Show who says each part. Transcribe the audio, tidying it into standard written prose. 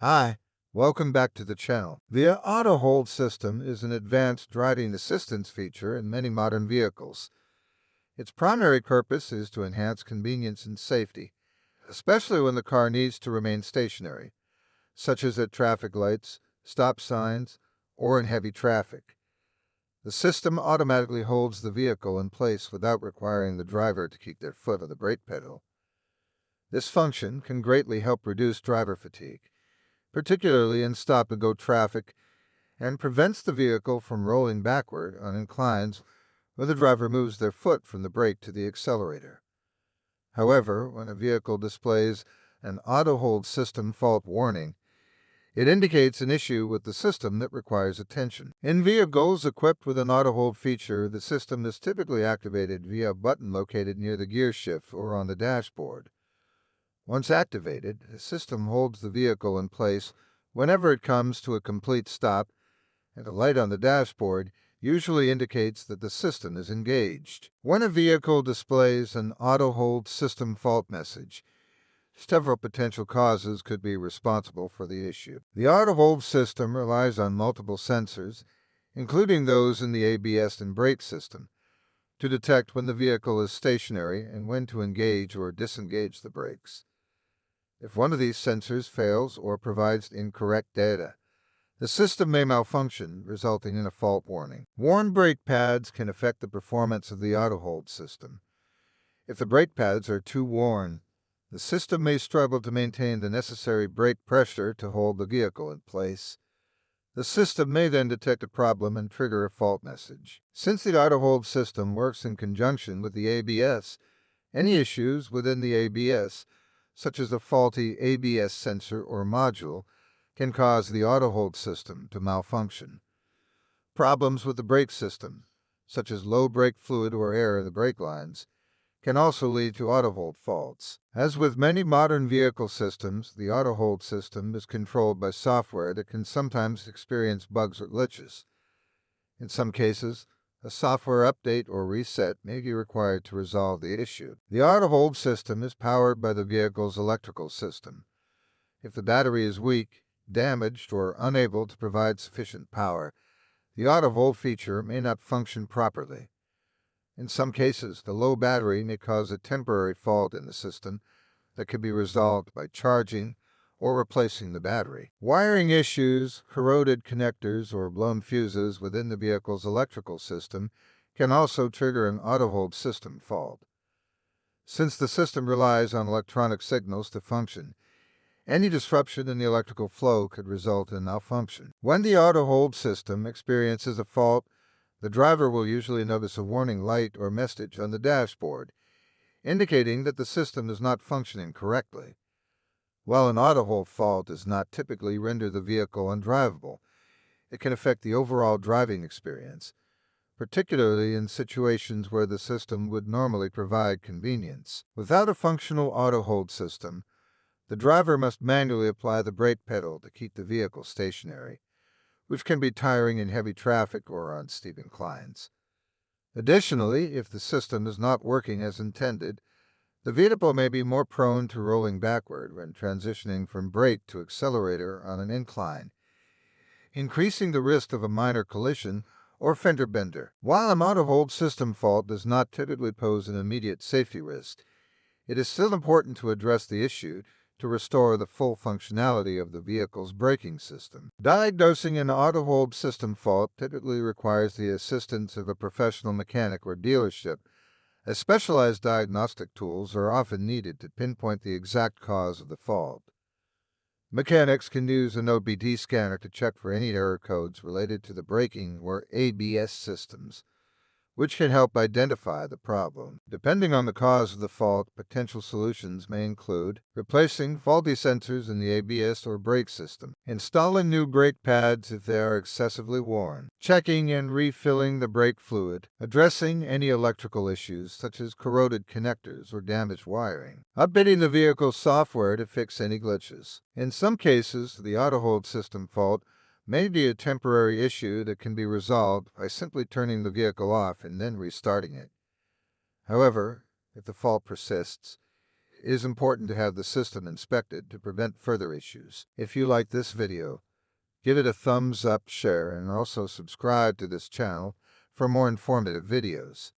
Speaker 1: Hi, welcome back to the channel. The auto hold system is an advanced driving assistance feature in many modern vehicles. Its primary purpose is to enhance convenience and safety, especially when the car needs to remain stationary, such as at traffic lights, stop signs, or in heavy traffic. The system automatically holds the vehicle in place without requiring the driver to keep their foot on the brake pedal. This function can greatly help reduce driver fatigue, particularly in stop-and-go traffic, and prevents the vehicle from rolling backward on inclines where the driver moves their foot from the brake to the accelerator. However, when a vehicle displays an auto-hold system fault warning, it indicates an issue with the system that requires attention. In vehicles equipped with an auto-hold feature, the system is typically activated via a button located near the gear shift or on the dashboard. Once activated, the system holds the vehicle in place whenever it comes to a complete stop, and a light on the dashboard usually indicates that the system is engaged. When a vehicle displays an auto-hold system fault message, several potential causes could be responsible for the issue. The auto-hold system relies on multiple sensors, including those in the ABS and brake system, to detect when the vehicle is stationary and when to engage or disengage the brakes. If one of these sensors fails or provides incorrect data, the system may malfunction, resulting in a fault warning. Worn brake pads can affect the performance of the auto-hold system. If the brake pads are too worn, the system may struggle to maintain the necessary brake pressure to hold the vehicle in place. The system may then detect a problem and trigger a fault message. Since the auto-hold system works in conjunction with the ABS, any issues within the ABS, such as a faulty ABS sensor or module, can cause the auto-hold system to malfunction. Problems with the brake system, such as low brake fluid or air in the brake lines, can also lead to auto-hold faults. As with many modern vehicle systems, the auto-hold system is controlled by software that can sometimes experience bugs or glitches. In some cases, a software update or reset may be required to resolve the issue. The auto-hold system is powered by the vehicle's electrical system. If the battery is weak, damaged, or unable to provide sufficient power, the auto-hold feature may not function properly. In some cases, the low battery may cause a temporary fault in the system that can be resolved by charging or replacing the battery. Wiring issues, corroded connectors, or blown fuses within the vehicle's electrical system can also trigger an auto-hold system fault. Since the system relies on electronic signals to function, any disruption in the electrical flow could result in malfunction. When the auto-hold system experiences a fault, the driver will usually notice a warning light or message on the dashboard, indicating that the system is not functioning correctly. While an auto-hold fault does not typically render the vehicle undrivable, it can affect the overall driving experience, particularly in situations where the system would normally provide convenience. Without a functional auto-hold system, the driver must manually apply the brake pedal to keep the vehicle stationary, which can be tiring in heavy traffic or on steep inclines. Additionally, if the system is not working as intended, the vehicle may be more prone to rolling backward when transitioning from brake to accelerator on an incline, increasing the risk of a minor collision or fender bender. While an auto-hold system fault does not typically pose an immediate safety risk, it is still important to address the issue to restore the full functionality of the vehicle's braking system. Diagnosing an auto-hold system fault typically requires the assistance of a professional mechanic or dealership, as specialized diagnostic tools are often needed to pinpoint the exact cause of the fault. Mechanics can use an OBD scanner to check for any error codes related to the braking or ABS systems, which can help identify the problem. Depending on the cause of the fault, potential solutions may include replacing faulty sensors in the ABS or brake system, installing new brake pads if they are excessively worn, checking and refilling the brake fluid, addressing any electrical issues such as corroded connectors or damaged wiring, updating the vehicle's software to fix any glitches. In some cases, the auto-hold system fault may be a temporary issue that can be resolved by simply turning the vehicle off and then restarting it. However, if the fault persists, It is important to have the system inspected to prevent further issues. If you like this video, give it a thumbs up, share, and also subscribe to this channel for more informative videos.